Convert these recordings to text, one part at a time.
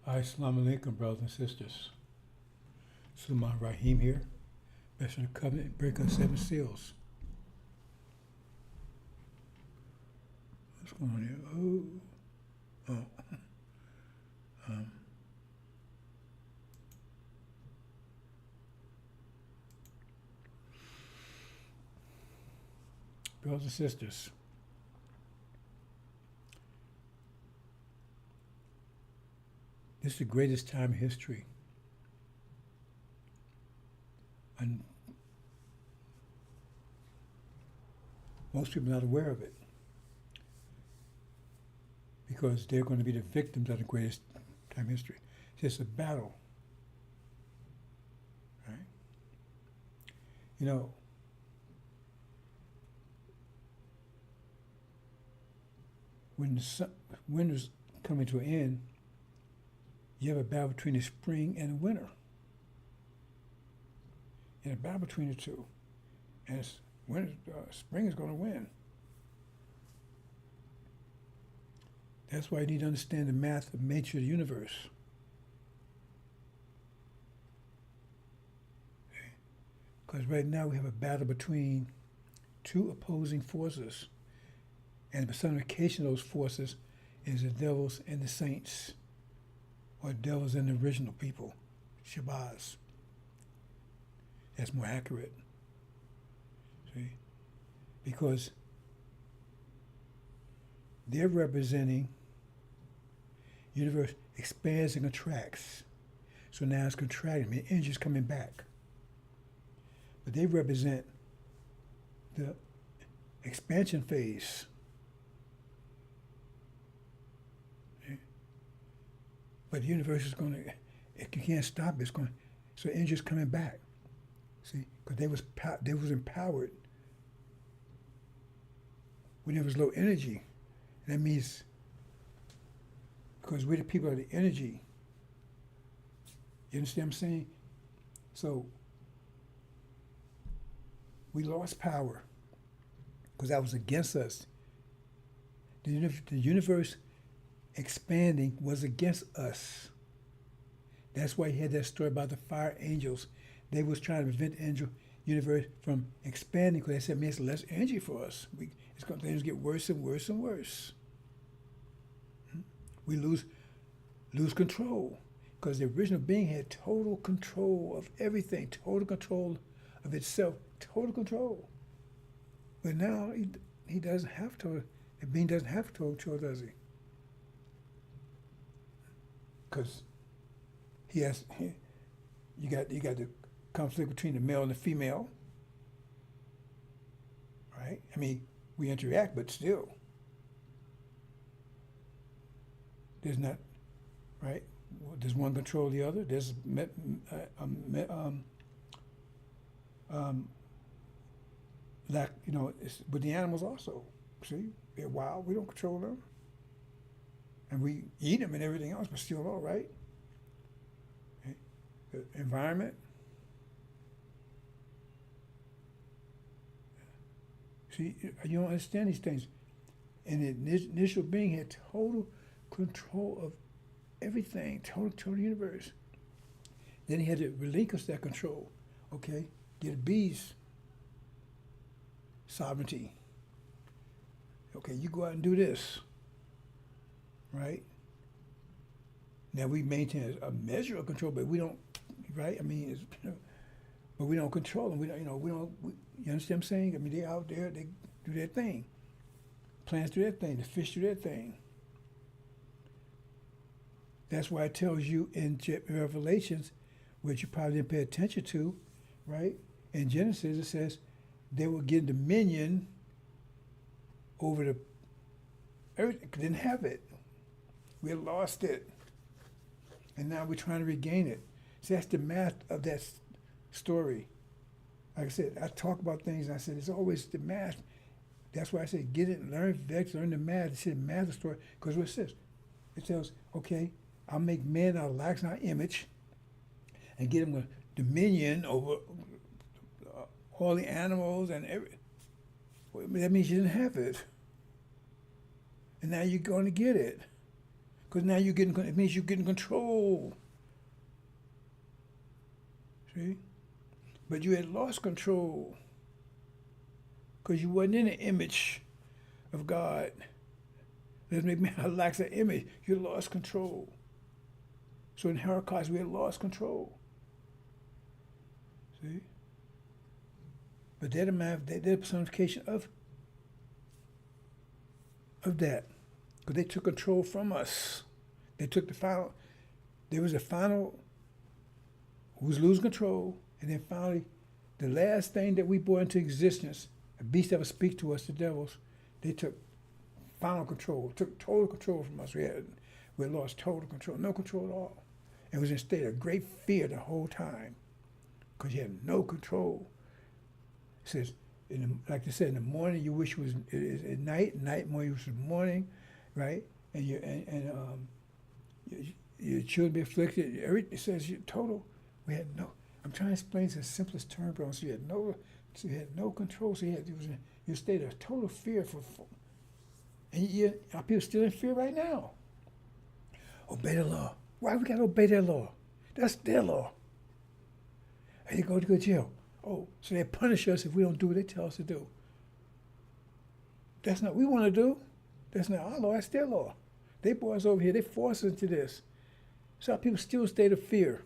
Assalamu alaikum, brothers and sisters. Sulaiman Rahim here, Best of the Covenant, breaker of seven seals. What's going on here? Brothers and sisters, this is the greatest time in history. And most people are not aware of it because they're going to be the victims of the greatest time in history. It's just a battle, right? You know, when the winter's coming to an end, you have a battle between the spring and the winter. And a battle between the two. And spring is going to win. That's why you need to understand the math of nature of the universe. Because right now we have a battle between two opposing forces. And the personification of those forces is the devils and the saints, or devils and the original people, Shabazz. That's more accurate. See? Because they're representing universe expands and contracts. So now it's contracting, I mean, energy's coming back. But they represent the expansion phase. But the universe is going to, you can't stop it, it's going, so energy's coming back. See, because they was empowered when there was low energy. That means, because we're the people of the energy. You understand what I'm saying? So, we lost power because that was against us. The universe expanding was against us. That's why he had that story about the fire angels. They was trying to prevent the angel universe from expanding because they said, man, it's less energy for us. It's going to get worse and worse and worse. We lose control because the original being had total control of everything, total control of itself, total control. But now he doesn't have to. The being doesn't have total control, does he? Because you got the conflict between the male and the female, right? I mean, we interact, but still, there's not, right? Does one control the other? There's like, you know, with the animals also. See, they're wild. We don't control them. And we eat them and everything else, but still all right. Okay. The environment. See, you don't understand these things. And the initial being had total control of everything, total universe. Then he had to relinquish that control. Okay, get a bee's sovereignty. Okay, you go out and do this. Right? Now we maintain a measure of control, but we don't, right? I mean, but we don't control them. We don't, you understand what I'm saying? I mean, they're out there, they do their thing. Plants do their thing, the fish do their thing. That's why it tells you in Revelations, which you probably didn't pay attention to, right? In Genesis, it says they will get dominion over the earth. Didn't have it. We lost it. And now we're trying to regain it. See, that's the math of that story. Like I said, I talk about things and I said, it's always the math. That's why I say, get it, learn Vex, learn the math. It said math the story. Because what it says? It tells, okay, I'll make man out of likeness and our image and get him a dominion over all the animals and everything. Well, that means you didn't have it. And now you're going to get it. Because now you're getting, it means you're getting control. See? But you had lost control because you wasn't in the image of God. Let's make me lack that image. You lost control. So in Holocaust, we had lost control. See? But they're the personification of that. Because they took control from us. They took the final, there was a final who was losing control, and then finally, the last thing that we brought into existence, a beast that would speak to us, the devils, they took final control, took total control from us. We lost total control, no control at all. It was in a state of great fear the whole time, because you had no control. It says, like they said, in the morning you wish it was at night, night more you wish it was morning, right? And your children be afflicted. It says you total. We had no. I'm trying to explain this in the simplest term, bro. So you had no control. So it was in your state of total fear and are people still in fear right now? Obey the law. Why we gotta obey their law? That's their law. And you go to jail. Oh, so they punish us if we don't do what they tell us to do. That's not what we want to do. That's not our law. That's their law. They brought us over here. They forced us into this. So our people still in a state of fear.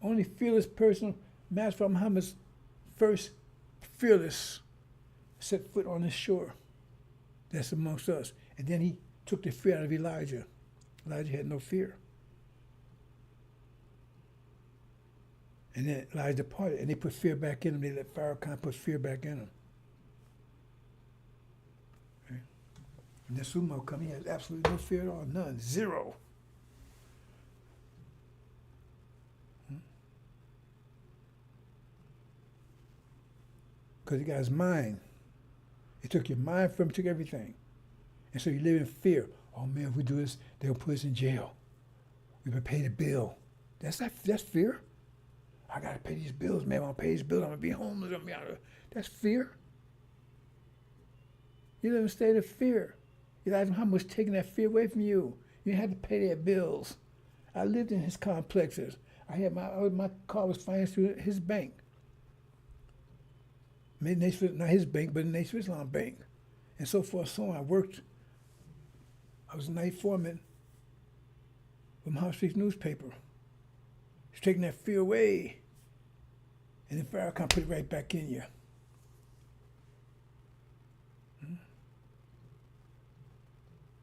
Only fearless person, Master Muhammad's first fearless, set foot on this shore. That's amongst us. And then he took the fear out of Elijah. Elijah had no fear. And then Elijah departed, and they put fear back in him. They let Farrakhan put fear back in him. Okay. And then Sumo come, he has absolutely no fear at all, none, zero. Because he got his mind. He took your mind from him, took everything. And so you live in fear. Oh man, if we do this, they'll put us in jail. We better pay the bill. That's fear. I gotta pay these bills, man. If I don't pay these bills, I'm gonna be homeless. That's fear. You live in a state of fear. Elijah Muhammad was taking that fear away from you. You had to pay their bills. I lived in his complexes. I had my car was financed through his bank. Not his bank, but the Nation of Islam bank. And so forth, so on. I was a night foreman with Muhammad Street newspaper. He's taking that fear away. And then Farrakhan put it right back in you.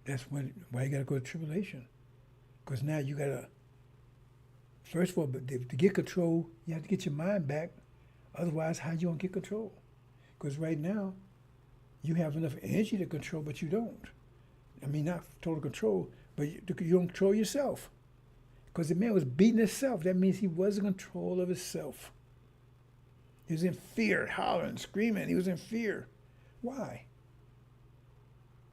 That's why you got to go to tribulation. Because now you got to, first of all, but to get control, you have to get your mind back. Otherwise, how you going to get control? Because right now, you have enough energy to control, but you don't. I mean, not total control, but you don't control yourself. Because the man was beating himself. That means he was in control of himself. He was in fear, hollering, screaming. He was in fear. Why?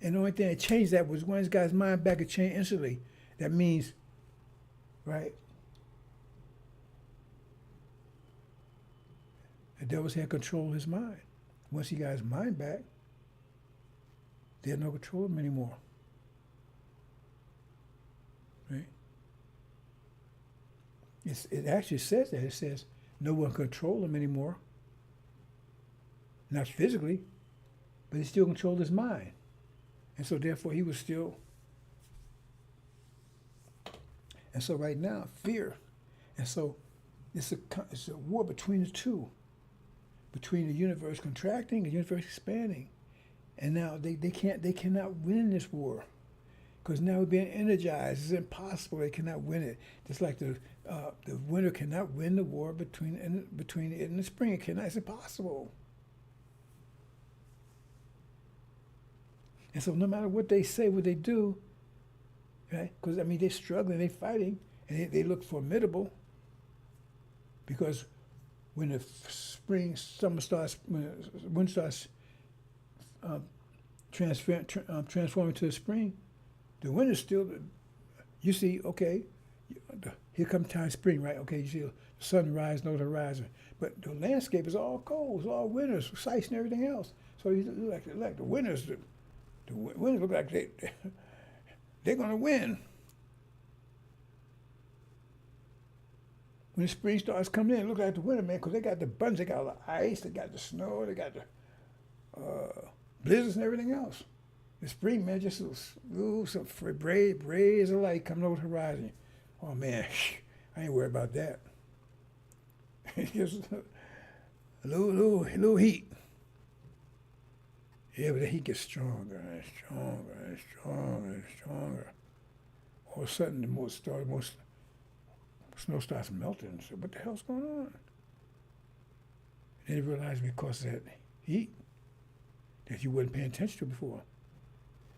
And the only thing that changed that was when this guy's mind back could change instantly. That means, right? The devils had control of his mind. Once he got his mind back, they had no control of him anymore. Right? It actually says that. It says no one can control him anymore. Not physically, but he still controlled his mind. And so therefore he was still. And so right now, fear. And so it's a war between the two. Between the universe contracting and the universe expanding. And now they cannot win this war. Because now we're being energized. It's impossible. They cannot win it. Just like the winter cannot win the war between it and the spring. It cannot. It's impossible. And so no matter what they say, what they do, right? Because, I mean, they're struggling, they're fighting, and they look formidable. Because when the summer starts, when the wind starts transforming to the spring, the winter's still, you see, okay, Here come time spring, right? Okay, you see the sun rise over the horizon, but the landscape is all cold, it's all winters, it's ice and everything else. So you look like the winters. The winters look like they're gonna win. When the spring starts coming in, it looks like the winter, man, because they got the buns, they got all the ice, they got the snow, they got the blizzards and everything else. The spring, man, just some rays of light coming over the horizon. Oh man, I ain't worried about that. Just a little heat. Yeah, but the heat gets stronger and stronger and stronger and stronger. All of a sudden, the most snow starts melting. So what the hell's going on? And then you realize because of that heat that you wasn't paying attention to before.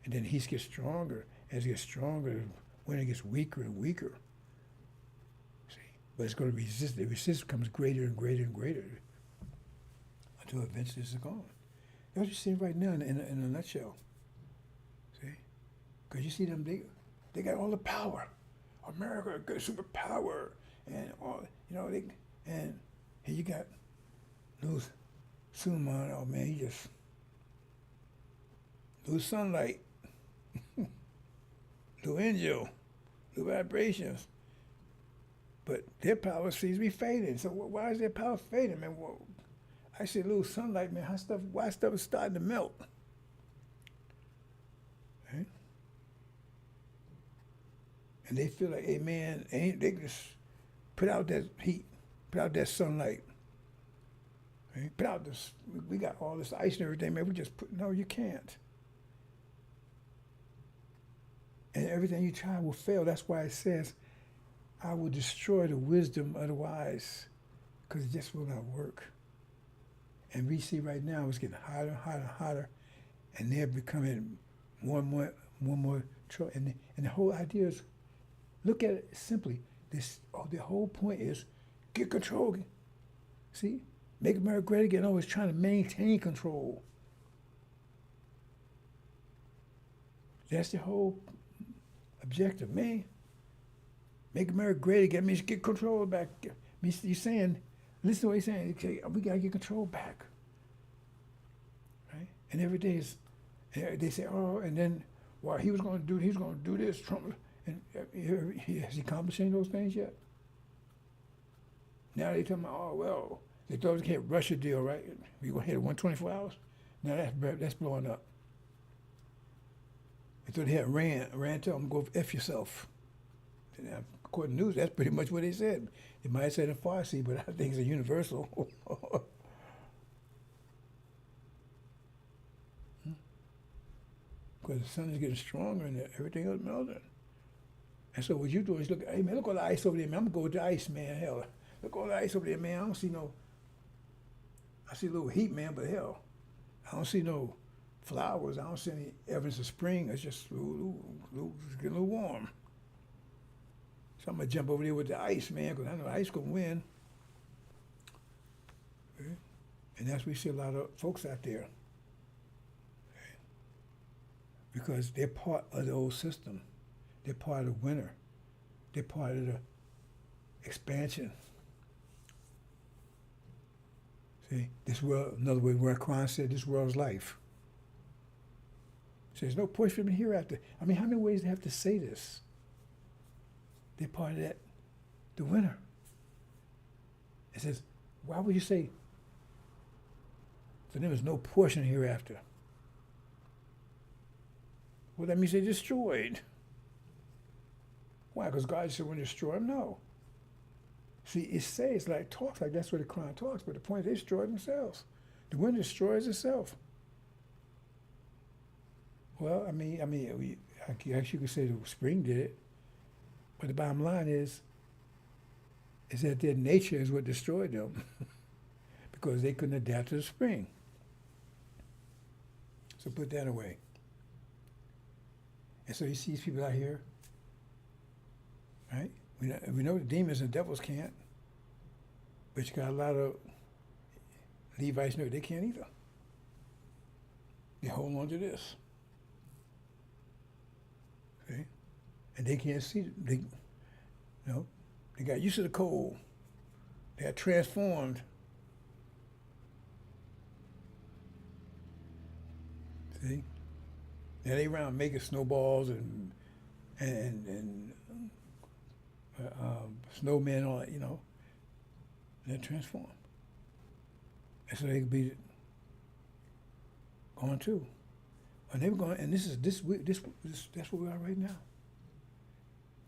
And then the heat gets stronger. As it gets stronger, the winter gets weaker and weaker. See? But it's going to resist. The resistance becomes greater and greater and greater until eventually it's gone. That's what you're seeing right now in a nutshell. See? Because you see them, they got all the power. America, a good superpower. And all, and here you got lose Suleiman. Oh man, he just lose sunlight. Little angel, little vibrations. But their power seems to be fading. So why is their power fading, man? Well, I see a little sunlight, man. Why stuff is starting to melt? Right? And they feel like, hey man, they just put out that heat, put out that sunlight. Right? Put out this, we got all this ice and everything, man. We just no, you can't. And everything you try will fail. That's why it says, I will destroy the wisdom of the wise, because it just will not work. And we see right now it's getting hotter and hotter and hotter, and they're becoming more and more trouble. And the whole idea is, look at it simply. The whole point is get control. See? Make America great again. Always trying to maintain control. That's the whole objective, man. Make America great again means get control back. He's saying, listen to what he's saying. We got to get control back. Right? And every day they say, oh, and then, well, he's going to do this, Trump. And has he accomplished any of those things yet? Now they tell me, oh, well, they thought they had Russia deal, right? We going to hit it 124 hours? Now that's blowing up. They thought they had Iran tell them, go F yourself. And according to news, that's pretty much what they said. They might have said in Farsi, but I think it's a universal. Because the sun is getting stronger and everything else melting. And so what you do is look, hey man, look all the ice over there, man. I'm gonna go with the ice, man. Hell, look all the ice over there, man. I see a little heat, man, but hell, I don't see no flowers. I don't see any evidence of spring. It's just it's getting a little warm. So I'm gonna jump over there with the ice, man, because I know ice gonna win. Okay? And that's why we see a lot of folks out there. Okay? Because they're part of the old system. They're part of winter. They're part of the expansion. See, this world, in other words, where Quran said this world's life. So there's no push for them hereafter. I mean, how many ways do they have to say this? They're part of that, the winter. It says, why would you say, for them is no portion hereafter? Well, that means they're destroyed. Why? Because God said, when you destroy them? No. See, it says, like, talks like that's what the Quran talks, but the point is they destroy themselves. The wind destroys itself. Well, I guess you could say the spring did it, but the bottom line is that their nature is what destroyed them because they couldn't adapt to the spring. So put that away. And so you see these people out here, right? We know the demons and devils can't, but you got a lot of Levites, no, they can't either. They hold on to this. Okay? And they can't see, You know, they got used to the cold. They got transformed. See, now they around making snowballs and snowmen, all that. You know, they're transformed, and so they could be going too. And they were going, and this that's where we are right now,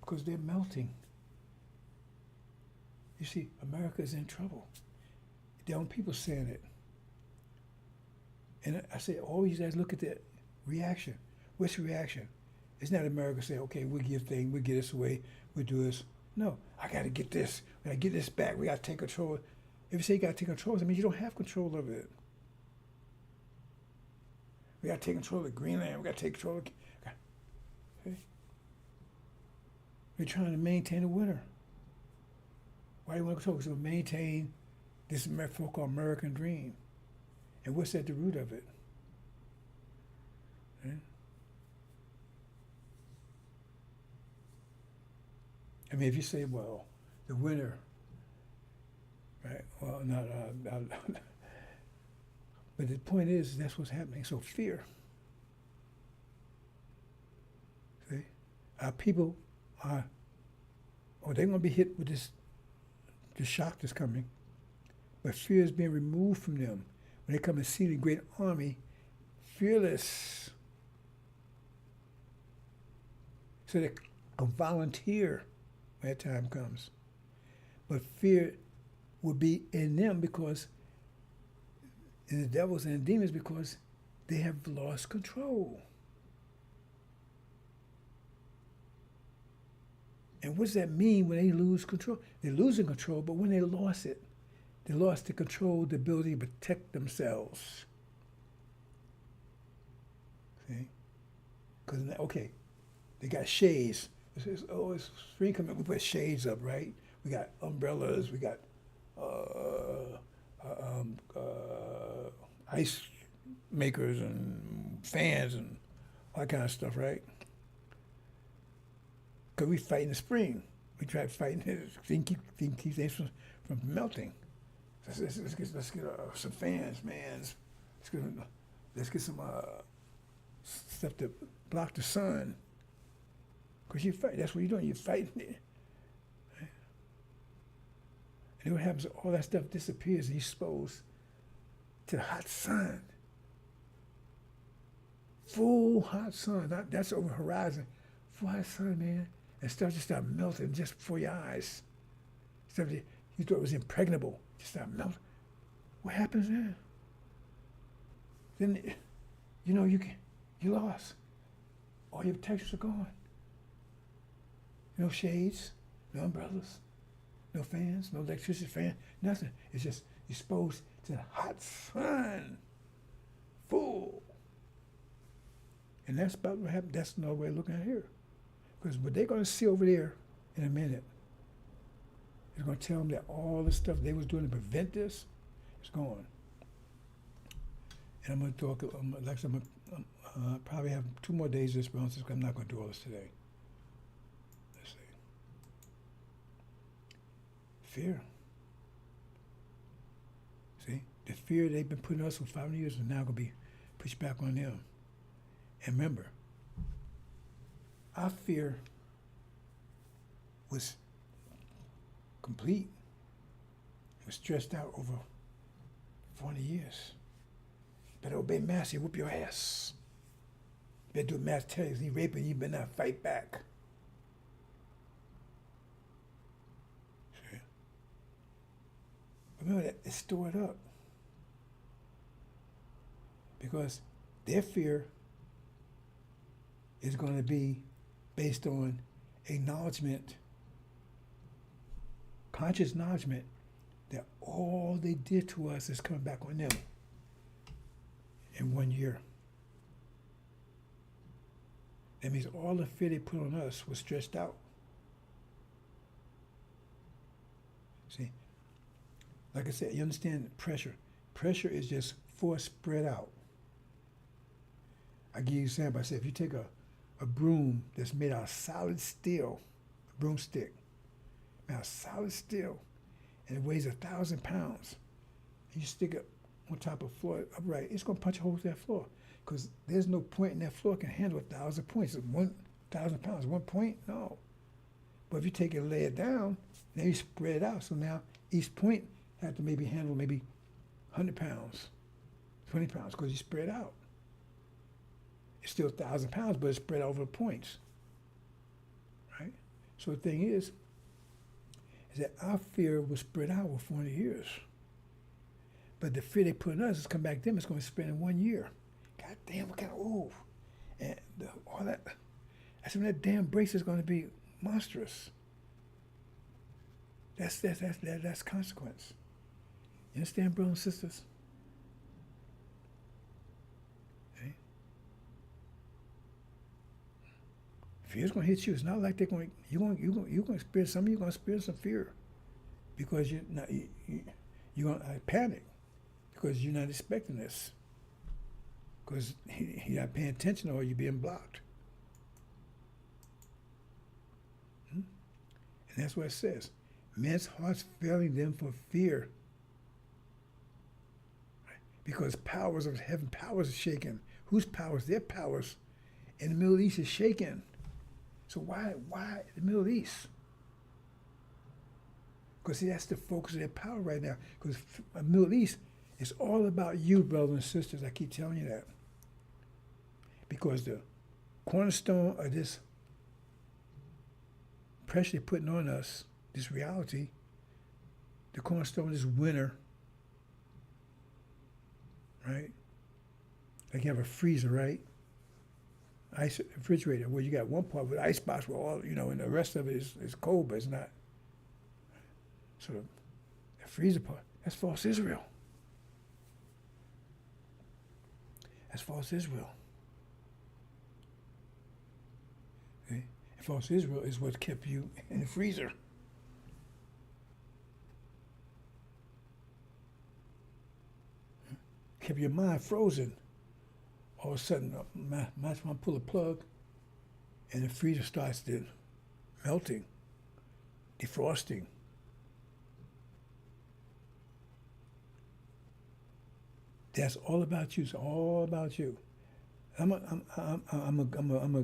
because they're melting. You see, America is in trouble. Their own people saying it. And I say, always guys look at the reaction. What's the reaction? It's not America saying, okay, we'll give things, we'll get this away, we'll do this. No, I got to get this. We got to get this back. We got to take control. If you say you got to take control, that means you don't have control of it. We got to take control of Greenland. We got to take control of... Okay. We're trying to maintain the winter. Why do you want to control? Because we'll maintain this so-called American dream. And what's at the root of it? Right? I mean, if you say, well, the winter, right? Well, not... but the point is, that's what's happening. So fear. See? Our people are... Oh, they're going to be hit with this shock that's coming. But fear is being removed from them. When they come and see the great army, fearless. So they can volunteer when that time comes. But fear will be in them because, in the devils and the demons, because they have lost control. And what does that mean when they lose control? They're losing control, but when they lost it, they lost the control, the ability to protect themselves. See? Because, okay, they got shades. It's spring coming, we put shades up, right? We got umbrellas, we got ice makers and fans and all that kind of stuff, right? Because we fight in the spring. We try fighting it, keep things from melting. Let's get some fans, man. Let's get some stuff to block the sun. Because you fight. That's what you're doing. You're fighting it. Right? And what happens? All that stuff disappears, and you're exposed to the hot sun. Full hot sun. That's over the horizon. Full hot sun, man. And stuff just start melting just before your eyes. Stuff that you thought was impregnable just start melting. What happens then? Then, you know, you lost. All your protections are gone. No shades, no umbrellas, no fans, no electricity fan, nothing. It's just exposed to the hot sun. Full. And that's about what happened. That's another way of looking at it here. Because what they're going to see over there in a minute is going to tell them that all the stuff they was doing to prevent this is gone. And I'm going to talk, like I'm going to probably have 2 more days of responses because I'm not going to do all this today. Let's see. Fear. See? The fear they've been putting us for 500 years is now going to be pushed back on them. And remember, our fear was complete. It was stressed out over 40 years. Better obey master, you whoop your ass. Better do what master tells you. He raping you, better not fight back. See? Remember that it's stored up. Because their fear is going to be based on acknowledgement, conscious acknowledgement that all they did to us is coming back on them in 1 year. That means all the fear they put on us was stretched out. See, like I said, you understand pressure. Pressure is just force spread out. I give you an example. I said, if you take a broom that's made out of solid steel, a broomstick, Now, solid steel, and it weighs 1,000 pounds. And you stick it on top of the floor upright, it's going to punch a hole through that floor because there's no point in that floor can handle 1,000 points. 1,000 pounds, 1 point? No. But if you take it and lay it down, then you spread it out. So now each point have to maybe handle maybe 100 pounds, 20 pounds, because you spread out. It's still 1,000 pounds, but it's spread over the points, right? So the thing is that our fear was spread out over 400 years. But the fear they put in us is come back to them, it's going to spread in 1 year. God damn, what kind of, ooh. And all that, that's when that damn brace is going to be monstrous. That's consequence. You understand, brothers and sisters? Okay. Fear's gonna hit you. It's not like they're going. You're gonna experience some. You're gonna experience some fear because you're gonna panic because you're not expecting this. Because you're not paying attention or you're being blocked. And that's what it says. Men's hearts failing them for fear. Because powers of heaven, powers are shaken. Whose powers? Their powers in the Middle East is shaken. So why the Middle East? Because see, that's the focus of their power right now. Because the Middle East is all about you, brothers and sisters. I keep telling you that. Because the cornerstone of this pressure they're putting on us, this reality, the cornerstone is winter, right? Like you have a freezer, right? Ice refrigerator, where you got one part with ice box where all, and the rest of it is cold, but it's not. So the freezer part, that's false Israel. That's false Israel. Okay? And false Israel is what kept you in the freezer. Kept your mind frozen. All of a sudden, I pull a plug, and the freezer starts then melting, defrosting. That's all about you. It's all about you. I'm a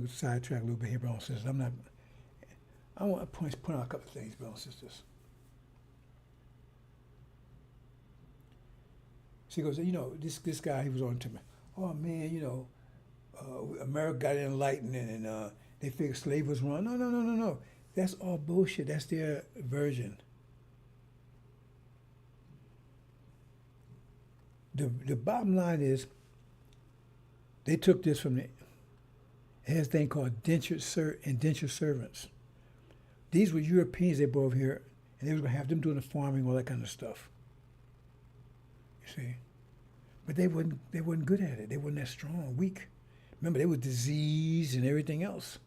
sidetrack a little bit here, brothers and sisters. I want to point out a couple of things, brothers and sisters. She goes, this guy, he was on to me. Oh man, America got enlightened and they figured slavery was wrong. No. That's all bullshit. That's their version. The bottom line is, they took this from it has a thing called indentured servants. These were Europeans they brought over here, and they was gonna have them doing the farming, all that kind of stuff. You see, but they wasn't good at it. They wasn't that strong, weak. Remember, they were diseased and everything else,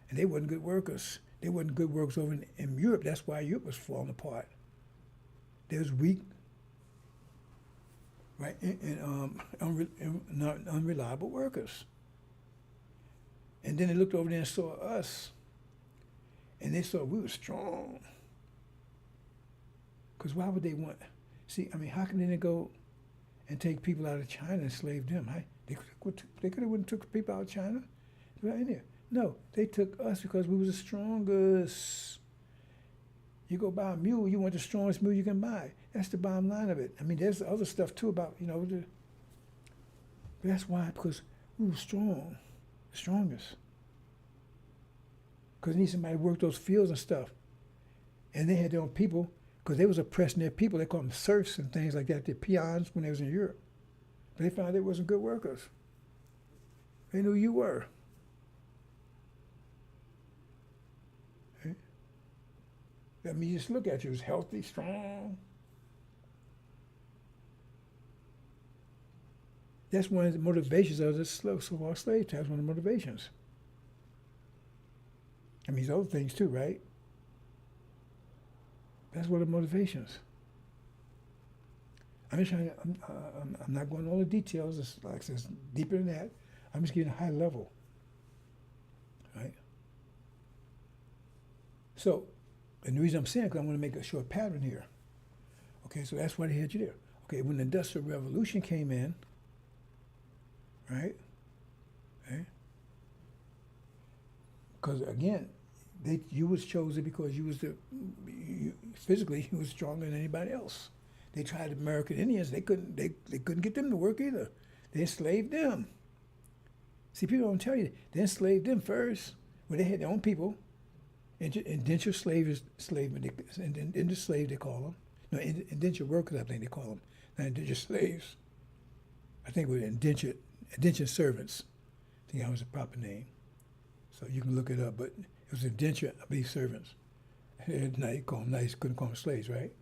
and they wasn't good workers. They wasn't good workers over in Europe. That's why Europe was falling apart. They was weak, right, and not unreliable workers. And then they looked over there and saw us, and they saw we were strong. Because why would they want? See, I mean, how can they go and take people out of China and slave them? They could have went and took people out of China. Right in there. No, they took us because we was the strongest. You go buy a mule, you want the strongest mule you can buy. That's the bottom line of it. I mean, there's other stuff too about, but that's why, because we were strong, the strongest. Because they need somebody to work those fields and stuff. And they had their own people, because they was oppressing their people. They called them serfs and things like that, the peons when they was in Europe. But they found they wasn't good workers. They knew you were. Okay? I mean, you just look at you, it was healthy, strong. That's one of the motivations of the so-called slave trade, one of the motivations. I mean, there's other things too, right? That's one of the motivations. I'm just trying to, I'm not going into all the details, it's like I said, it's deeper than that. I'm just getting a high level, right? So, And the reason I'm saying, because I want to make a short pattern here. Okay, so that's why they had you there. Okay, when the Industrial Revolution came in, right? Okay. Because again, you was chosen because you was physically you was stronger than anybody else. They tried American Indians. They couldn't get them to work either. They enslaved them. See, people don't tell you they enslaved them first. Well, they had their own people. Indentured slaves, indentured slave they call them. No, indentured workers, I think they call them. Not indentured slaves. I think it was indentured servants. I think that was the proper name. So you can look it up, but it was indentured, I believe, servants. Now you call them, now you couldn't call them slaves, right?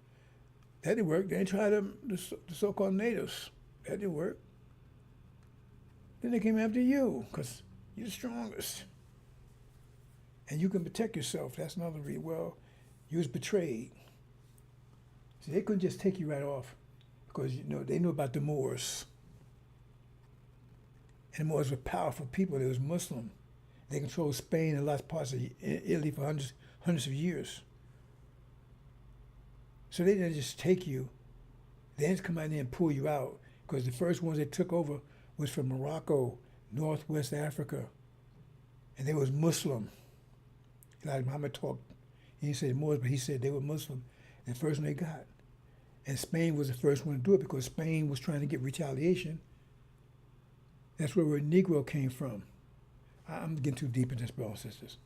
That didn't work. They tried the so-called natives. That didn't work. Then they came after you, because you're the strongest. And you can protect yourself. That's another reason. Well, you was betrayed. See, they couldn't just take you right off, because they knew about the Moors. And the Moors were powerful people. They was Muslim. They controlled Spain and lots of parts of Italy for hundreds of years. So they didn't just take you. They didn't come out there and pull you out, because the first ones they took over was from Morocco, Northwest Africa, and they was Muslim. Elijah Muhammad talked, he didn't say Moors, but he said they were Muslim, the first one they got. And Spain was the first one to do it because Spain was trying to get retaliation. That's where Negro came from. I'm getting too deep into this, brothers and sisters.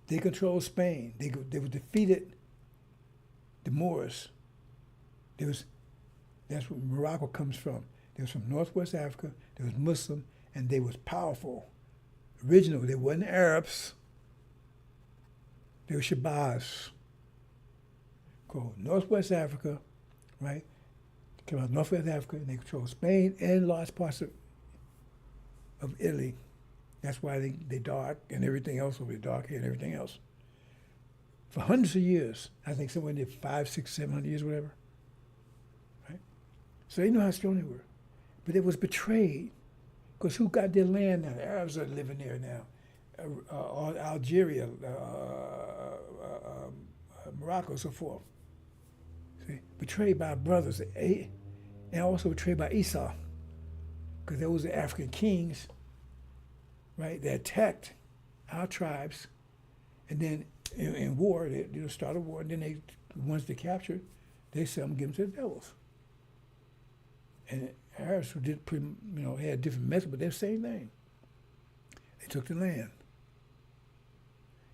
They controlled Spain. They were defeated the Moors. That's where Morocco comes from. They was from Northwest Africa. They was Muslim, and they was powerful. Original. They wasn't Arabs. They were Shabazz. Called Northwest Africa, right? Came out of Northwest Africa, and they controlled Spain and large parts of Italy. That's why they dark and everything else over there, dark hair and everything else. For hundreds of years, I think somewhere in there 500, 600, 700 years, whatever. Right? So they know how strong they were. But it was betrayed. Because who got their land now? The Arabs are living there now. Algeria, Morocco, so forth. See? Betrayed by brothers. And also betrayed by Esau. Because those are African kings, right? They attacked our tribes, and then in war, they start a war, and then once they captured, they sell them, give them to the devils. And the Arabs did had different methods, but they're the same thing. They took the land.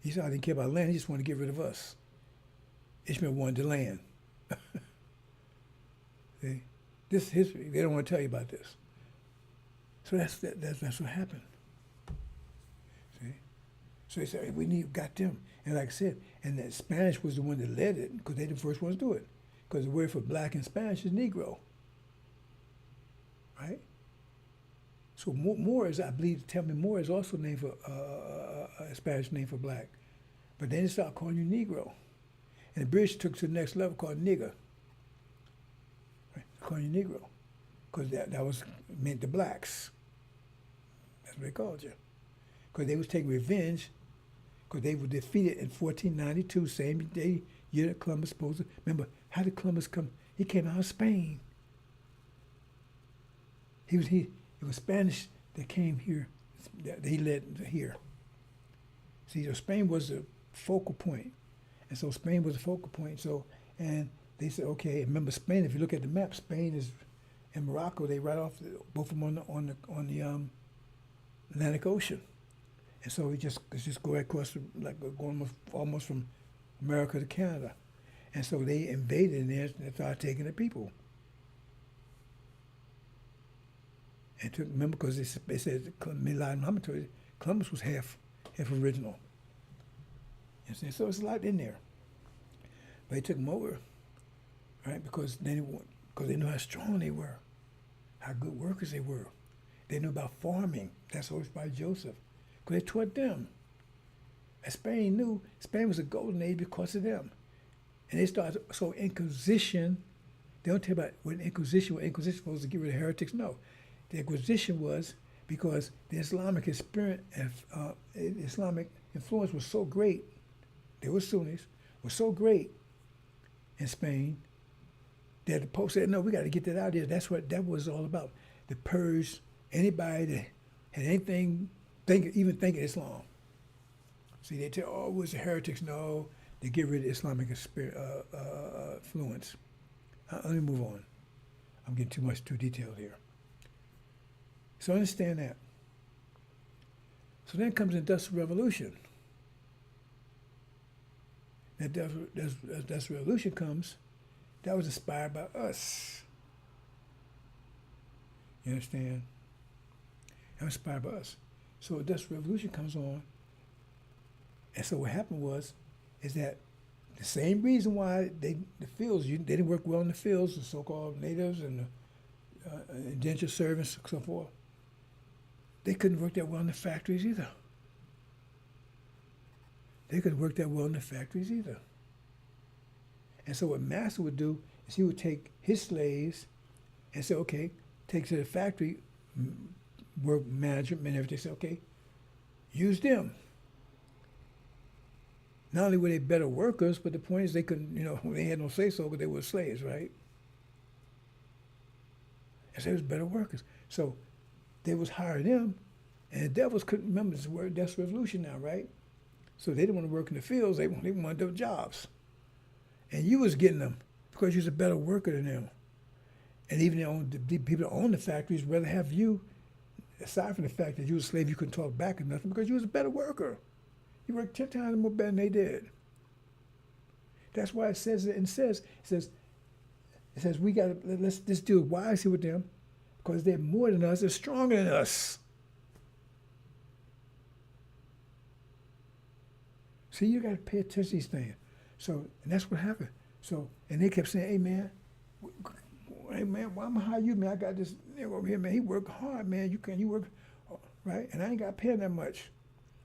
Esau didn't care about land; he just wanted to get rid of us. Ishmael wanted the land. See, this history, they don't want to tell you about this. So that's what happened. See? So they said, we got them. And like I said, and the Spanish was the one that led it, because they the first ones to do it. Because the word for black in Spanish is Negro. Right? So Moors, I believe, tell me Moor is also named for a Spanish name for black. But then they started calling you Negro. And the British took it to the next level called nigger. Right? Calling you Negro. Because that was meant the blacks. That's what they called you. Because they was taking revenge, because they were defeated in 1492, same day year that Columbus supposed to. Remember, how did Columbus come? He came out of Spain. It was Spanish that came here, that he led here. See, so Spain was the focal point. And so Spain was the focal point. So, and they said, okay, remember Spain, if you look at the map, Spain is, and Morocco, they right off, both of them on the Atlantic Ocean. And so it's just go across, like going almost from America to Canada. And so they invaded there and started taking the people. And remember, because they said, Elijah Muhammad told you, Columbus was half original. And so it's a lot in there. But they took them over, right? Because they knew how strong they were, how good workers they were. They knew about farming. That's always by Joseph. Because they taught them. And Spain was a golden age because of them. And they started, so Inquisition, they don't tell about when Inquisition was supposed to get rid of heretics. No. The Inquisition was because the Islamic experience, Islamic influence was so great. They were Sunnis, was so great in Spain that the Pope said, "No, we got to get that out of here." That's what that was all about. To purge anybody that had anything, even thinking Islam. See, they tell, "Oh, it was the heretics." No, they get rid of Islamic influence. Let me move on. I'm getting too detailed here. So understand that. So then comes the Industrial Revolution. That Industrial Revolution comes, that was inspired by us. You understand? That was inspired by us. So the Industrial Revolution comes on, and so what happened is that the same reason why the fields, they didn't work well in the fields, the so-called natives and the indentured servants and so forth, they couldn't work that well in the factories either. They couldn't work that well in the factories either. And so what Master would do is he would take his slaves and say, okay, take to the factory, work management and everything, say, okay, use them. Not only were they better workers, but the point is they couldn't, they had no say-so because they were slaves, right? And so they was better workers. So they was hiring them, and the devils couldn't remember this word, that's revolution now, right? So they didn't want to work in the fields, they wanted their jobs. And you was getting them because you was a better worker than them. And even the people that own the factories rather have you, aside from the fact that you was a slave, you couldn't talk back or nothing because you was a better worker. You worked 10 times more better than they did. That's why it says we got to let's deal wisely with them because they're more than us, they're stronger than us. See, you got to pay attention to these things. So, and that's what happened. So, and they kept saying, hey man, why am I gonna hire you, man? I got this nigga over here, man. He worked hard, man. You work, right? And I ain't got to pay him that much.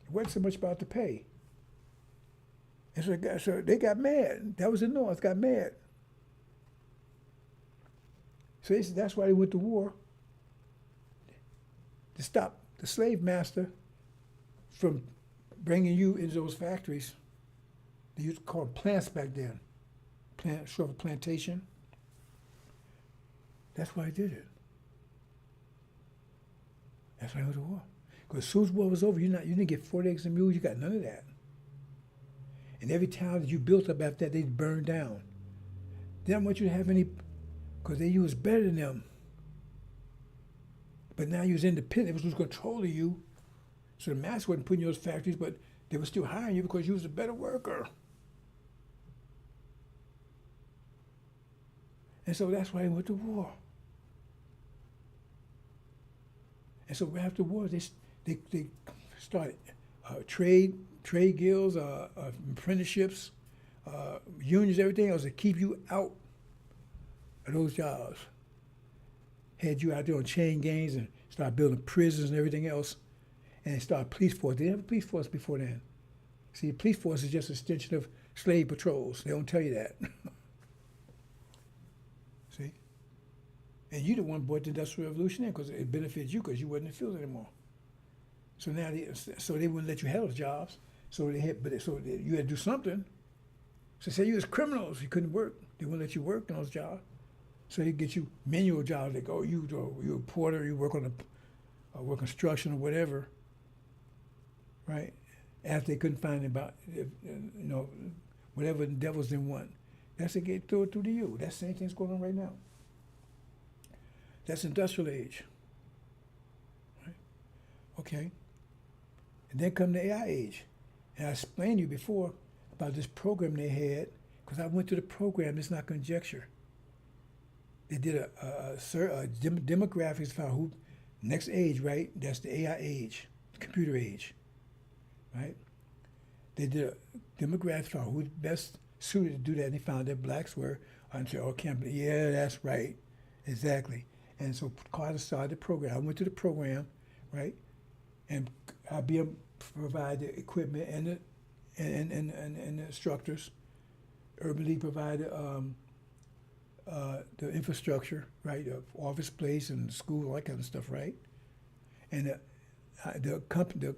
It wasn't so much about the pay. And so they got mad. That was the North, got mad. So that's why they went to war, to stop the slave master from bringing you into those factories. They used to call them plants back then. Short of plantation. That's why I did it. That's why I went to war. Because as soon as war was over, you didn't get 40 acres of mules, you got none of that. And every town that you built up after that, they burned down. They didn't want you to have any, because you was better than them. But now you was independent, it was controlling you. So the master wasn't putting you in those factories, but they were still hiring you because you was a better worker. And so that's why they went to war. And so after war, they started trade guilds, apprenticeships, unions, everything else to keep you out of those jobs. Had you out there on chain gangs and started building prisons and everything else. And they started police force. They didn't have a police force before then. See, police force is just an extension of slave patrols. They don't tell you that. See? And you the one brought the Industrial Revolution in because it benefits you because you wasn't in the field anymore. So now they wouldn't let you have those jobs. So you had to do something. So say you was criminals, you couldn't work. They wouldn't let you work in those jobs. So they get you manual jobs. They go, you're a porter, you work on work construction or whatever, right? After they couldn't find about, whatever the devils didn't want. That's to get through to you. That's the same thing's going on right now. That's industrial age. Right? Okay. And then come the AI age. And I explained to you before about this program they had, because I went to the program, it's not conjecture. They did a demographics for who, next age, right? That's the AI age, computer age, right? They did a demographics for who best suited to do that, and they found that blacks were, until campus. Yeah, that's right, exactly. And so Carter started the program. I went to the program, right? And IBM provided the equipment and the instructors. Urban League provided the infrastructure, right? Office place and school, all that kind of stuff, right? And the company,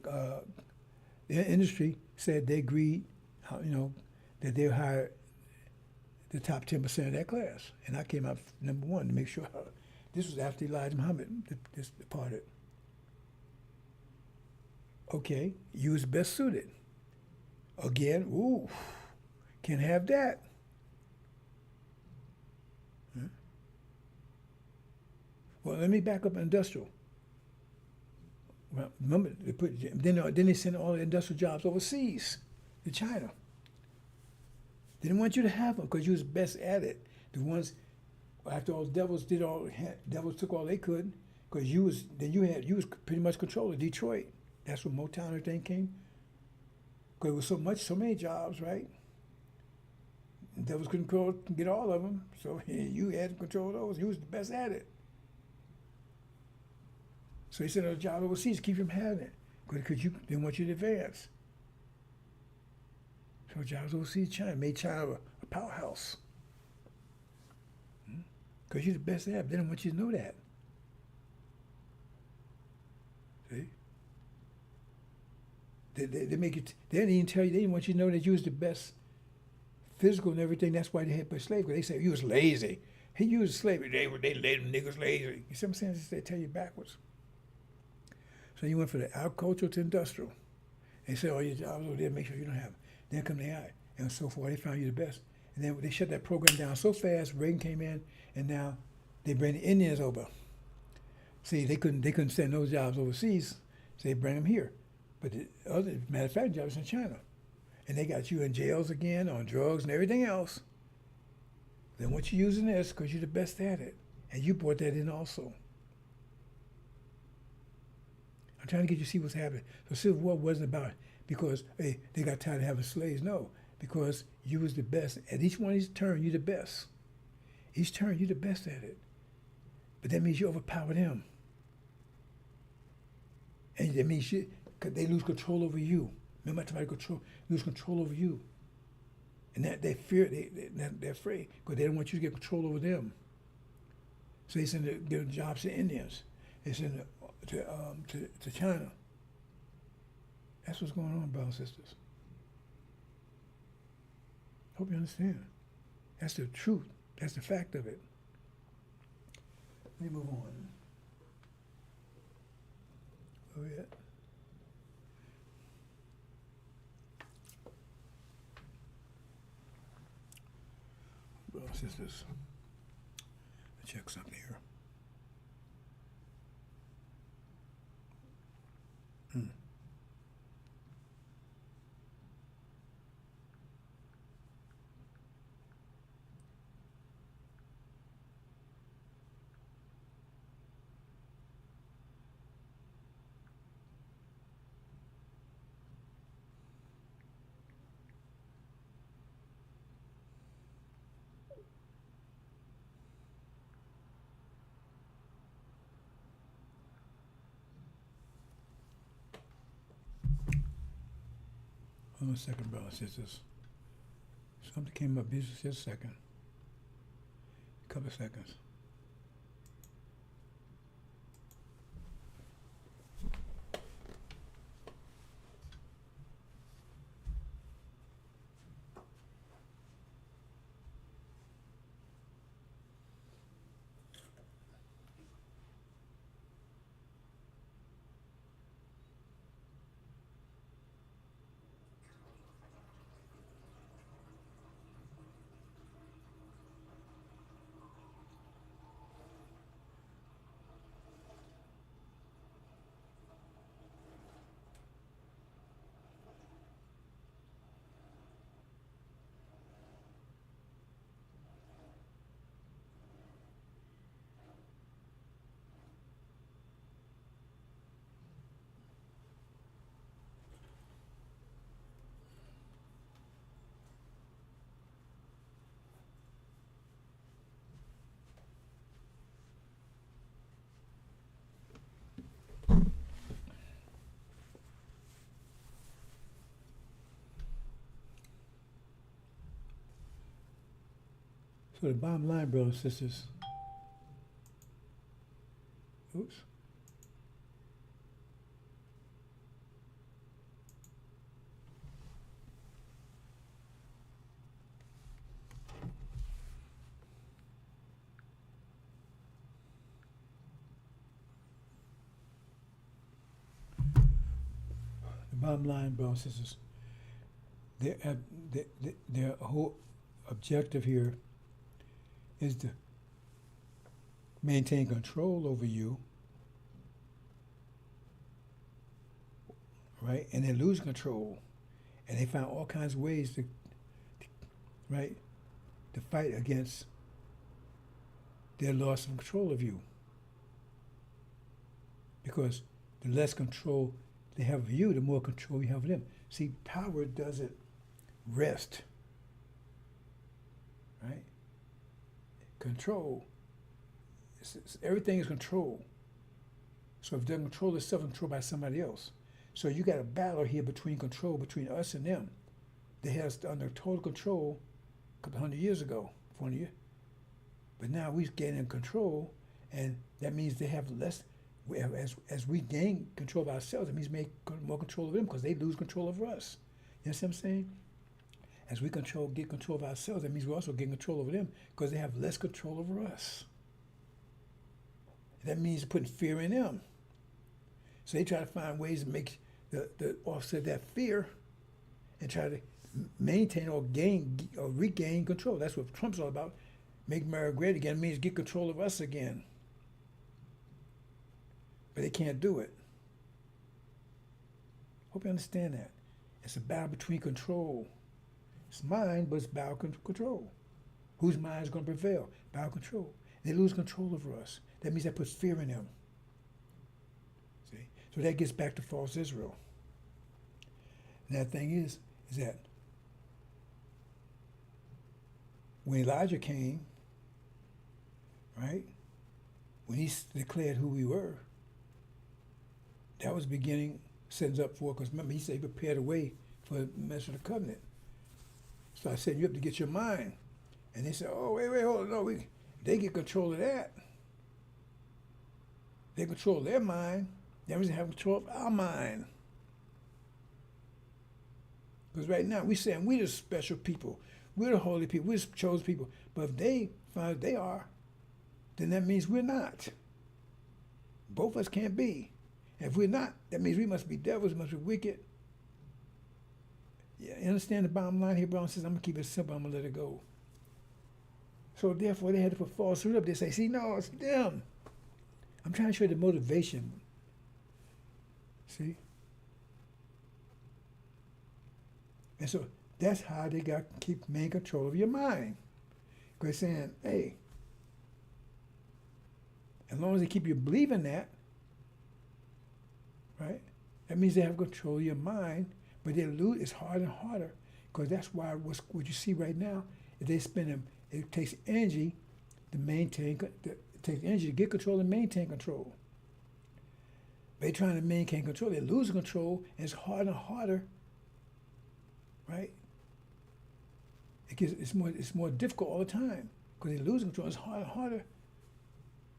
the industry said they agreed, that they'll hire the top 10% of that class. And I came out number one to make sure. This was after Elijah Muhammad this departed. Okay, you was best suited. Again, ooh, can't have that. Well, let me back up industrial. Well, remember, then they sent all the industrial jobs overseas to China. They didn't want you to have them because you was best at it. The ones after all the devils took all they could, because you was pretty much control of Detroit. That's where Motown and everything came. Because it was so many jobs, right? The devils couldn't get all of them, so you had to control those. You was the best at it. So they sent a job overseas to keep you from having it, because they didn't want you to advance. So jobs overseas, China made China a powerhouse. Because you're the best at it. They don't want you to know that. See? They make it. They didn't even tell you. They didn't want you to know that you was the best physical and everything. That's why they had put slave. Because they said you was lazy. He used slavery. They let them niggas lazy. You see what I'm saying? They tell you backwards. So you went from the agricultural to industrial. They said all your jobs over there, make sure you don't have them. Then come the AI, and so forth. They found you the best. And then they shut that program down so fast. Reagan came in, and now they bring the Indians over. See, they couldn't send those jobs overseas, so they bring them here. But the other manufacturing jobs in China, and they got you in jails again on drugs and everything else. They want you using this because you're the best at it, and you brought that in also. I'm trying to get you to see what's happening. So Civil War wasn't about because hey, they got tired of having slaves. No, because you was the best. At each one of these turns, you're the best. Each turn, you're the best at it. But that means you overpower them. And that means they lose control over you. Remember, I tried to lose control over you. And that they fear, they're afraid because they don't want you to get control over them. So they send their jobs to Indians. They send to China. That's what's going on, brothers and sisters. Hope you understand. That's the truth. That's the fact of it. Let me move on. Where we at? Brothers and sisters, let's check something here. Hold on a second, brothers and sisters. Something came up. Just a second. A couple of seconds. So the bottom line, brothers and sisters, oops. Bottom line, brothers and sisters, their, their whole objective here is to maintain control over you, right? And they lose control, and they find all kinds of ways to right, to fight against their loss of control of you. Because the less control they have of you, the more control you have of them. See, power doesn't rest, right? Control, everything is control. So if it doesn't control itself, it's controlled by somebody else. So you got a battle here between control between us and them. They had us under total control a couple 100 years ago, 400 years. But now we're gaining control, and that means they have less. As we gain control of ourselves, it means make more control of them because they lose control over us. You know what I'm saying? As we get control of ourselves, that means we're also getting control over them because they have less control over us. That means putting fear in them. So they try to find ways to make the offset that fear and try to maintain or gain or regain control. That's what Trump's all about. Make America great again. It means get control of us again. But they can't do it. Hope you understand that. It's a battle between control. It's mine, but it's battle control. Whose mind is going to prevail? Battle control. They lose control over us. That means that puts fear in them. See? So that gets back to false Israel. And that thing is that when Elijah came, right, when he declared who we were, that was beginning, setting up for, because remember, he said he prepared a way for the message of the covenant. So I said, you have to get your mind. And they said, oh, wait, hold on, no, they get control of that. They control their mind. They don't have control of our mind. Because right now, we're saying we're the special people. We're the holy people. We're the chosen people. But if they find they are, then that means we're not. Both of us can't be. If we're not, that means we must be devils, must be wicked. Yeah, you understand the bottom line here, Brown says, I'm going to keep it simple, I'm going to let it go. So therefore, they had to put falsehood up. They say, see, no, it's them. I'm trying to show you the motivation. See? And so that's how they got to keep main control of your mind. Because saying, hey, as long as they keep you believing that, right? That means they have control of your mind, but they lose. It's harder and harder because that's why what you see right now is they spend it takes energy to maintain. It takes energy to get control and maintain control. They're trying to maintain control. They lose control, and it's harder and harder. Right? It's more difficult all the time because they lose control. It's harder and harder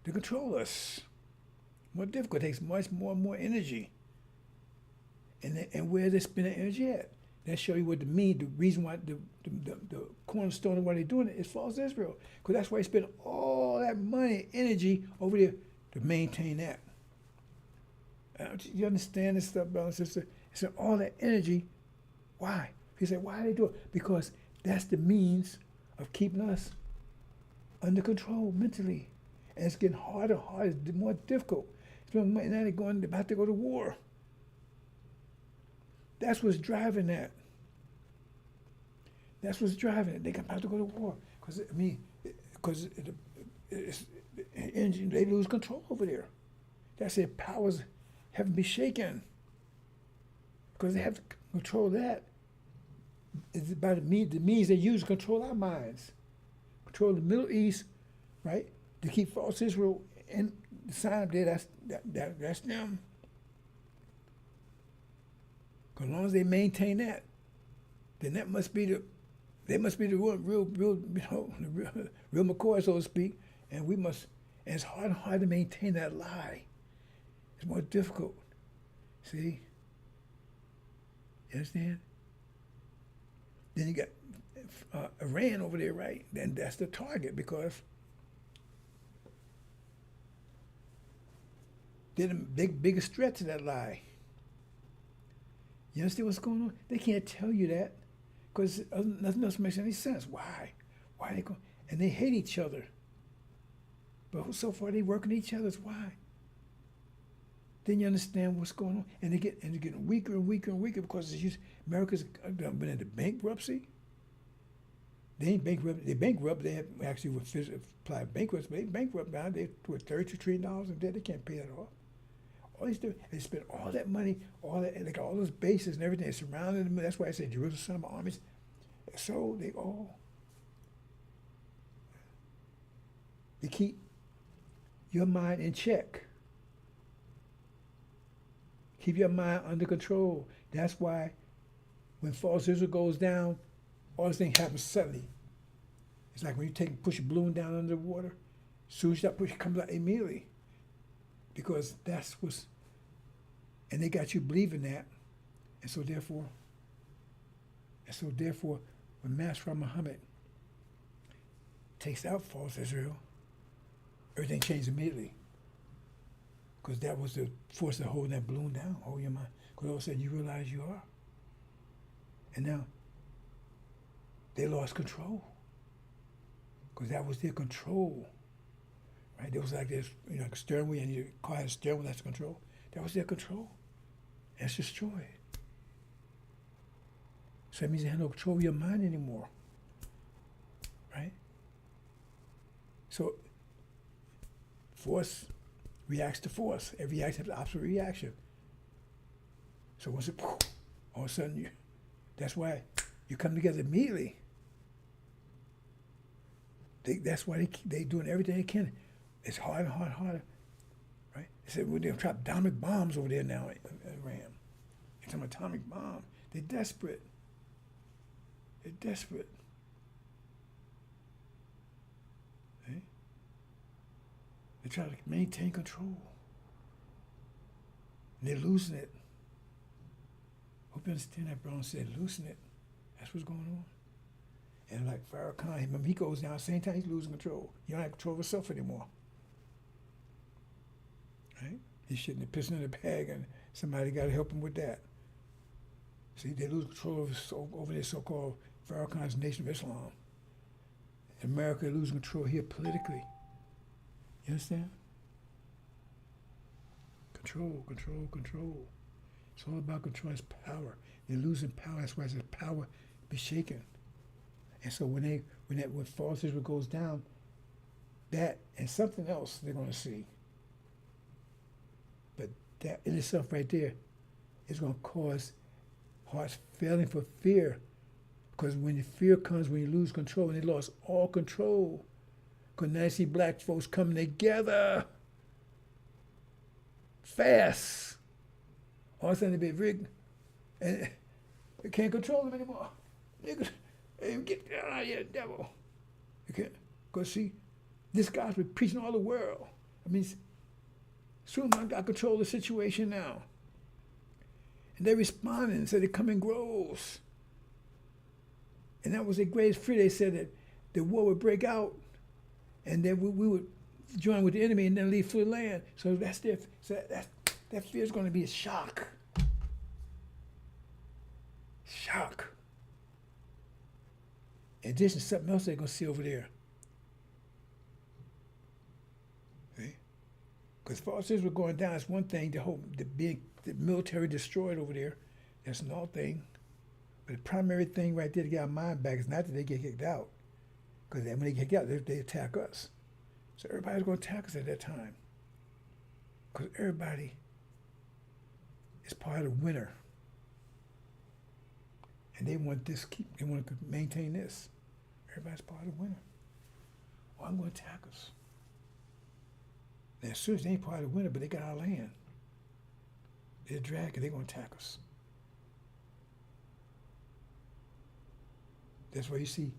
to control us. More difficult. It takes much more energy. And where they spend the energy at? That show you what the reason why the cornerstone of why they're doing it is false Israel. Because that's why they spend all that money, energy over there to maintain that. You understand this stuff, brother and sister? It's all that energy. Why? He said, why do they do it? Because that's the means of keeping us under control mentally. And it's getting harder and harder, it's more difficult. Now they're about to go to war. That's what's driving that. That's what's driving it. They're about to go to war. Because they lose control over there. That's their powers haven't been shaken. Because they have to control that. It's by the means they use to control our minds. Control the Middle East, right? To keep false Israel in the sign up there, that's them. As long as they maintain that, then they must be the real McCoy, so to speak. And it's hard to maintain that lie. It's more difficult. See? You understand? Then you got Iran over there, right? Then that's the target because they're the biggest threat to that lie. You understand what's going on? They can't tell you that because nothing else makes any sense. Why? Why they go? And they hate each other. But so far they working each other's why? Then you understand what's going on, and they're getting weaker and weaker and weaker because America's been into bankruptcy. They ain't bankrupt. They bankrupt. They have actually would apply bankruptcy. But they bankrupt now. They with $32 trillion in debt. They can't pay that off. All they spend all that money, all that, like all those bases and everything. They surrounded them. That's why I say Jerusalem armies. So they keep your mind in check. Keep your mind under control. That's why when false Israel goes down, all this thing happens suddenly. It's like when you push a balloon down under the water, as soon as that push comes out immediately. Because that's what's, and they got you believing that. And so therefore, when Master Muhammad takes out false Israel, everything changed immediately. Because that was the force that holding that balloon down, hold your mind. Because all of a sudden you realize you are. And now, they lost control. Because that was their control. Right? It was like this, like a steering wheel, and your car had a steering wheel, that's control. That was their control. That's destroyed. So that means they have no control of your mind anymore. Right? So, force reacts to force. Every action has the opposite reaction. So once it, all of a sudden, that's why you come together immediately. That's why they doing everything they can. It's harder and harder and harder. Right? They said, well, they'll drop atomic bombs over there now in Iran. It's an atomic bomb. They're desperate. They're desperate. Right? They try to maintain control. And they're losing it. Hope you understand that, bro. Said losing it. That's what's going on. And like Farrakhan, remember he goes down, same time he's losing control. You don't have control of yourself anymore. Right? He's shitting and pissing in the bag, and somebody got to help him with that. See, they lose control over this so-called Farrakhan's Nation of Islam. In America, they lose control here politically. You understand? Control, control, control. It's all about control. It's power. They're losing power. That's why it says power be shaken. And so when false Israel goes down, that and something else they're going to see. But that in itself right there is going to cause hearts failing for fear. Because when the fear comes, when you lose control, and they lost all control. Because now you see black folks coming together fast. All of a sudden they be rigged, and they can't control them anymore. Niggas, get out of here, devil. You can't. Because see, this guy's been preaching all the world. I mean, soon I got control of the situation now. And they're responding and said they come in groves. And that was their greatest fear. They said that the war would break out, and then we would join with the enemy and then leave for the land. So that's their, that fear is going to be a shock. Shock. In addition to something else they're going to see over there. See? Because false Israel going down is one thing, the military destroyed over there, that's another thing. But the primary thing right there to get our mind back is not that they get kicked out. Because when they get kicked out, they attack us. So everybody's going to attack us at that time. Because everybody is part of the winner. And they want to maintain this. Everybody's part of the winner. Well, I'm going to attack us. Now, as soon as they ain't part of the winner, but they got our land. They're dragging, they're going to attack us. That's why you see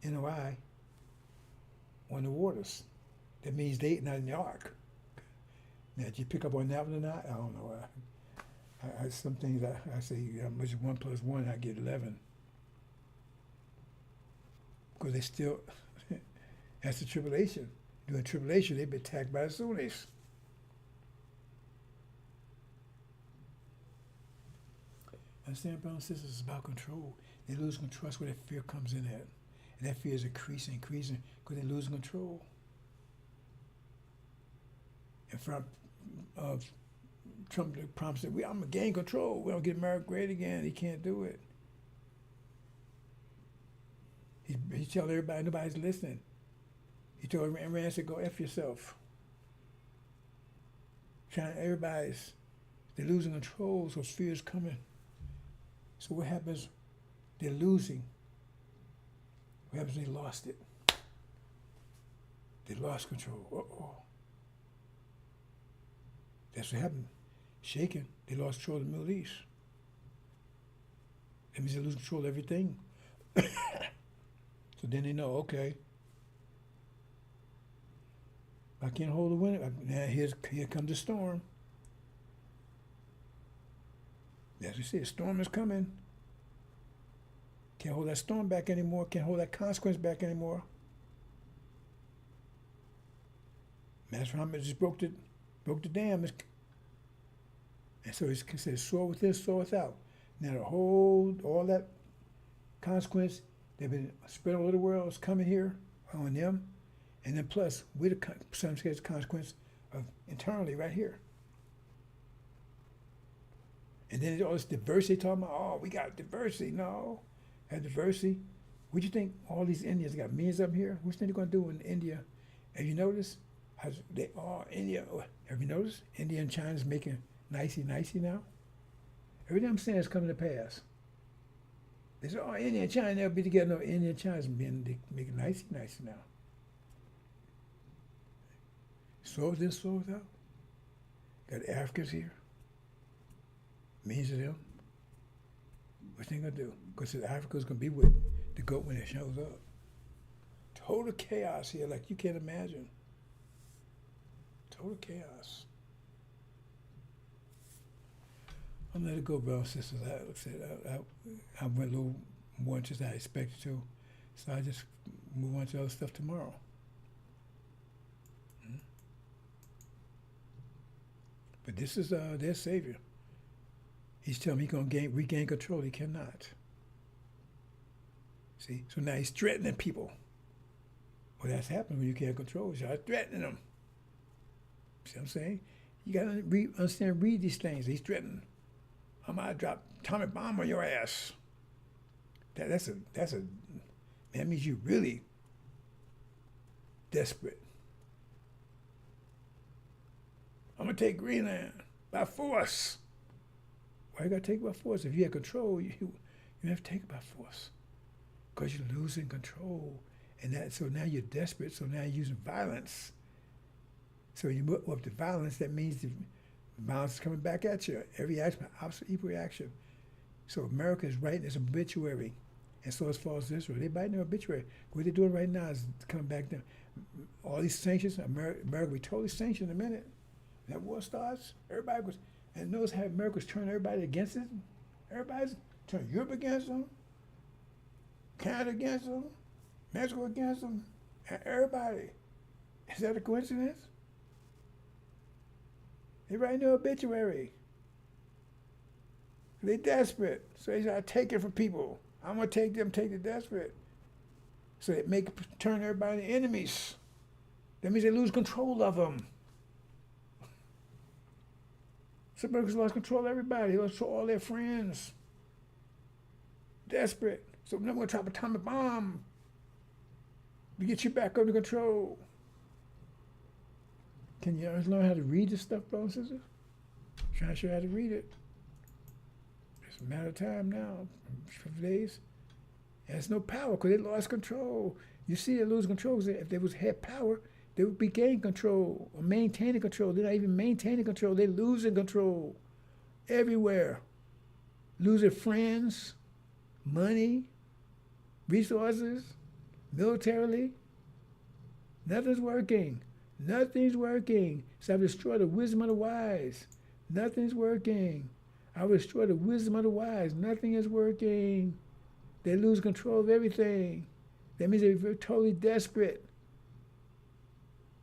NOI on the waters. That means they not in the ark. Now, did you pick up on that one or not? I don't know. Some things I say, much 1 + 1, I get 11. Because they still, that's the tribulation. During tribulation, they've been attacked by the Sunnis. Understand, brothers and sisters, it's about control. They lose control. That's where that fear comes in at. And that fear is increasing, increasing, because they're losing control. And from Trump promised that I'm going to gain control. We're going to get America great again. He can't do it. He's telling everybody, nobody's listening. He told Iran, said, go F yourself. China, they're losing control, so fear is coming. So what happens? They're losing. What happens? They lost it. They lost control. Uh-oh. That's what happened. Shaken. They lost control of the Middle East. That means they lose control of everything. So then they know, okay, I can't hold the wind. Now here comes the storm. As we see, a storm is coming. Can't hold that storm back anymore. Can't hold that consequence back anymore. Master Muhammad just broke the dam. And so he said, soar with this, soar without. Now all that consequence, they've been spread all over the world, is coming here on them. And then plus, we're the consequence of internally right here. And then all this diversity, talking about, oh, we got diversity. No, that diversity. What do you think all these Indians got millions up here? What do you think they're going to do in India? Have you noticed? India, have you noticed? India and China's making nicey now. Everything I'm saying is coming to pass. They say, oh, India and China, they'll be together. No, India and China's making nicey now. So this, so without. Got Africans here. Millions of them. What's they gonna do? Because Africa's gonna be with the goat when it shows up. Total chaos here, like you can't imagine. Total chaos. I'm gonna let it go, brothers and sisters. I went a little more than I expected to, so I just move on to other stuff tomorrow. But this is their savior. He's telling me he's going to regain control. He cannot. See? So now he's threatening people. Well, that's happening when you can't control. You start threatening them. See what I'm saying? You got to understand, read these things. He's threatening. I'm going to drop atomic bomb on your ass. That means you're really desperate. I'm going to take Greenland by force. Why you got to take it by force? If you had control, you have to take it by force. Because you're losing control. So now you're desperate, so now you're using violence. So you move up to violence, that means the violence is coming back at you. Every action, opposite, equal reaction. So America is writing its obituary. And so as far as Israel, they're writing their obituary. What they're doing right now is coming back down. All these sanctions, America will be totally sanctioned in a minute. That war starts, everybody goes, and notice how America's turning everybody against it. Everybody's turning Europe against them, Canada against them, Mexico against them, and everybody. Is that a coincidence? They write their obituary. They're desperate, so they start taking from people. I'm gonna take the desperate. So they turn everybody into enemies. That means they lose control of them. So America's lost control of everybody. They lost control of all their friends. Desperate. So now we're going to drop an atomic bomb to get you back under control. Can you learn how to read this stuff, brothers and sisters? I'm trying to show you how to read it. It's a matter of time now, for days. And it's no power because they lost control. You see, they lose control because if they had power, they would be gaining control or maintaining control. They're not even maintaining control. They're losing control everywhere. Losing friends, money, resources, militarily. Nothing's working. Nothing's working. So I've destroyed the wisdom of the wise. Nothing's working. I will destroy the wisdom of the wise. Nothing is working. They lose control of everything. That means they're totally desperate.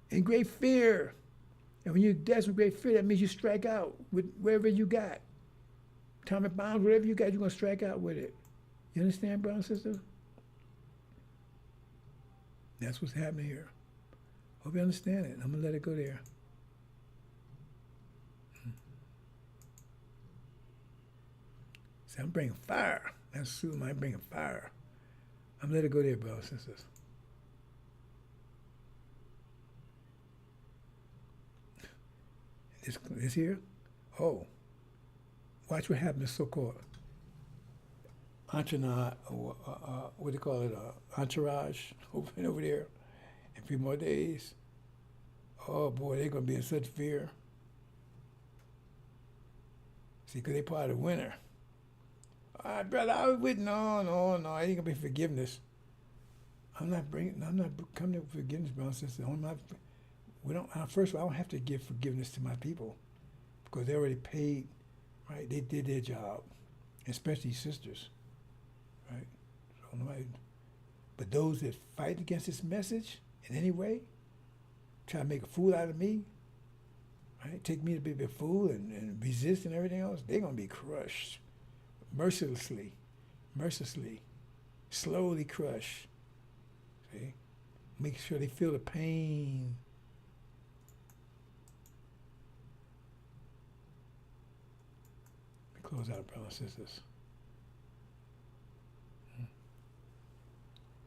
In great fear. And when you're desperate, great fear, that means you strike out with wherever you got. atomic bombs, whatever you got, you're going to strike out with it. You understand, brothers and sisters? That's what's happening here. Hope you understand it. I'm going to let it go there. See, I'm bringing fire. That's true. I'm bringing fire. I'm going to let it go there, brothers and sisters. This here? Oh. Watch what happens to so-called entourage, what do you call it, entourage over there in a few more days. Oh boy, they're going to be in such fear. See, because they're part of the winter. All right, brother, I was with, no, I ain't going to be forgiveness. I'm not coming to forgiveness, brother and sister. First of all, I don't have to give forgiveness to my people because they already paid, right? They did their job, especially sisters, right? So but those that fight against this message in any way, try to make a fool out of me, right? Take me to be a fool and resist and everything else, they're going to be crushed mercilessly, slowly crushed. See? Make sure they feel the pain. Close out, brothers and sisters.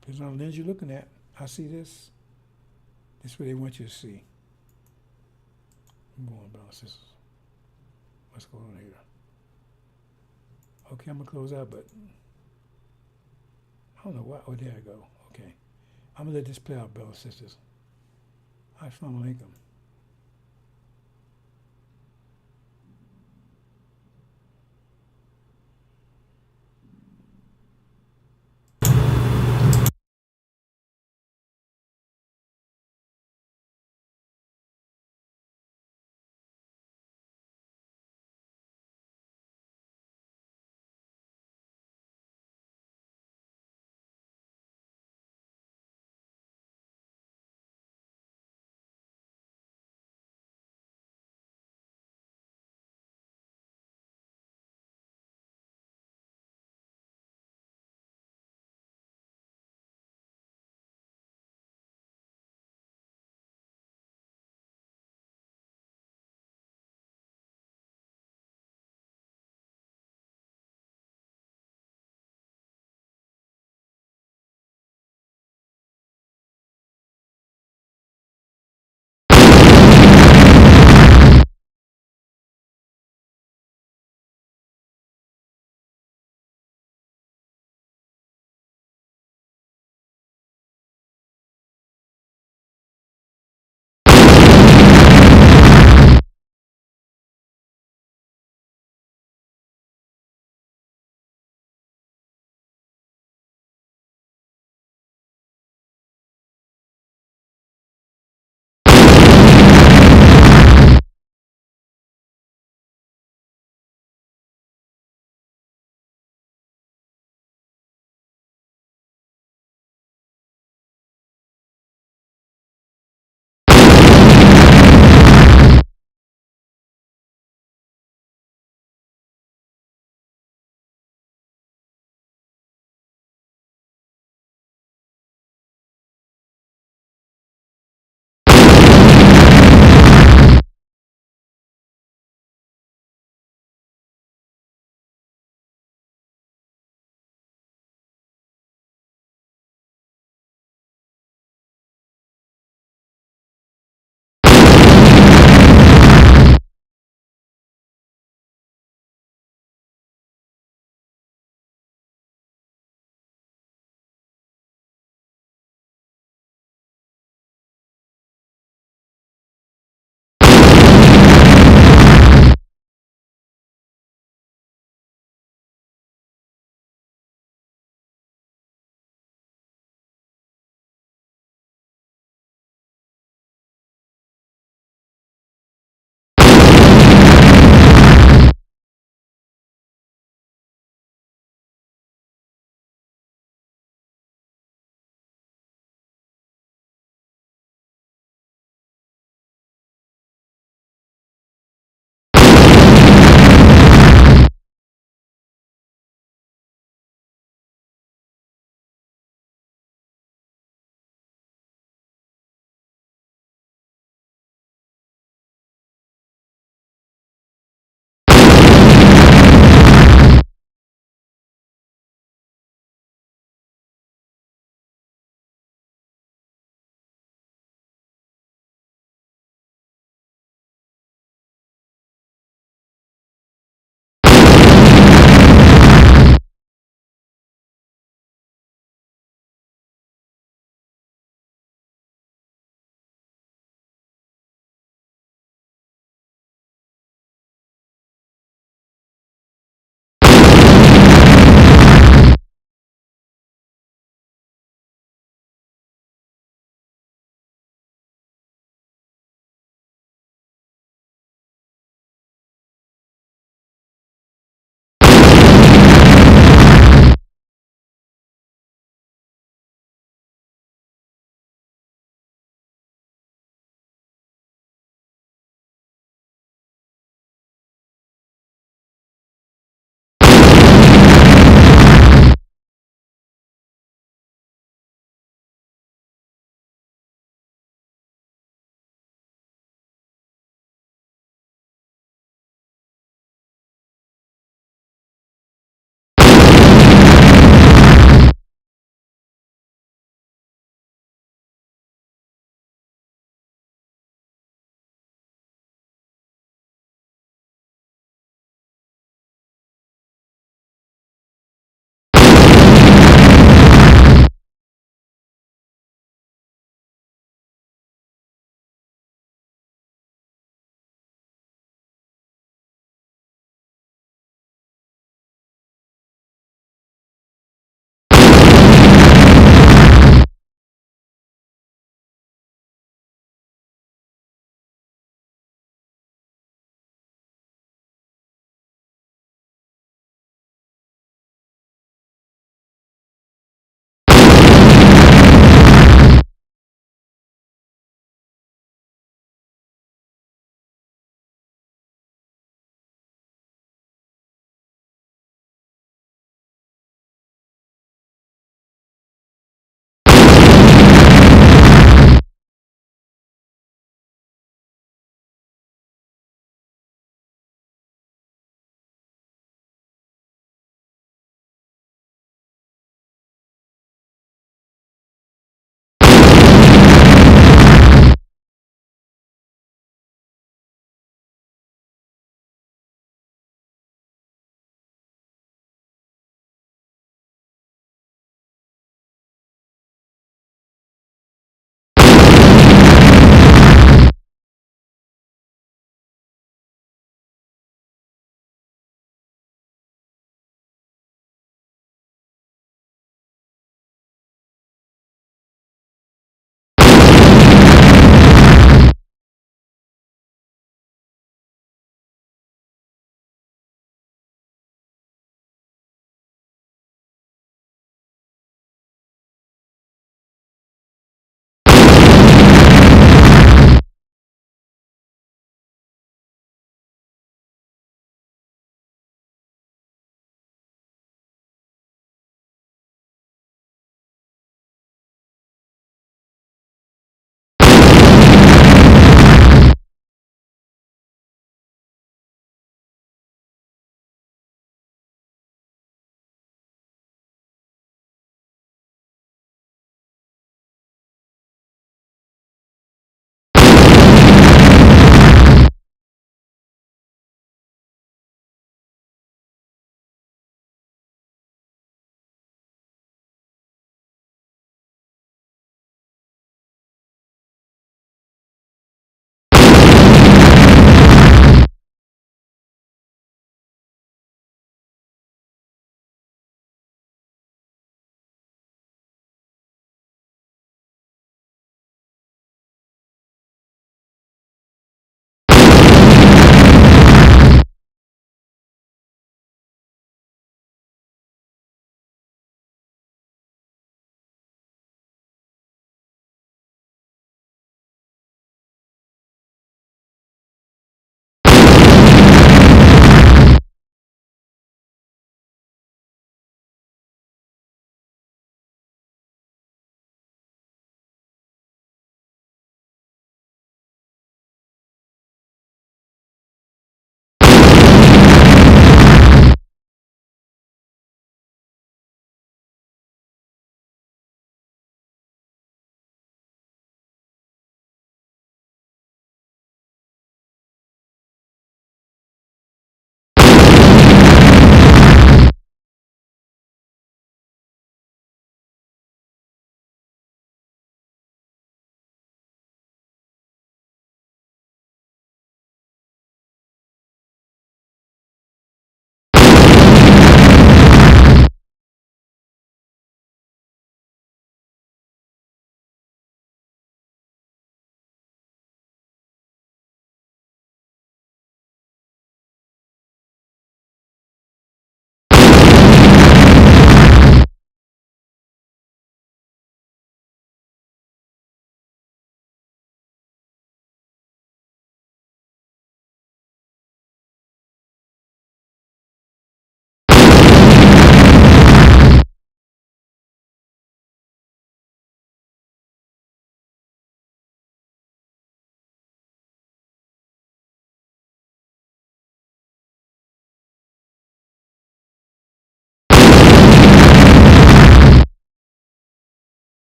Depends on the lens you're looking at. I see this. This is what they want you to see. I'm going, brothers and sisters. What's going on here? Okay, I'm going to close out, but I don't know why. Oh, there I go. Okay. I'm going to let this play out, brothers and sisters. Assalamu alaikum.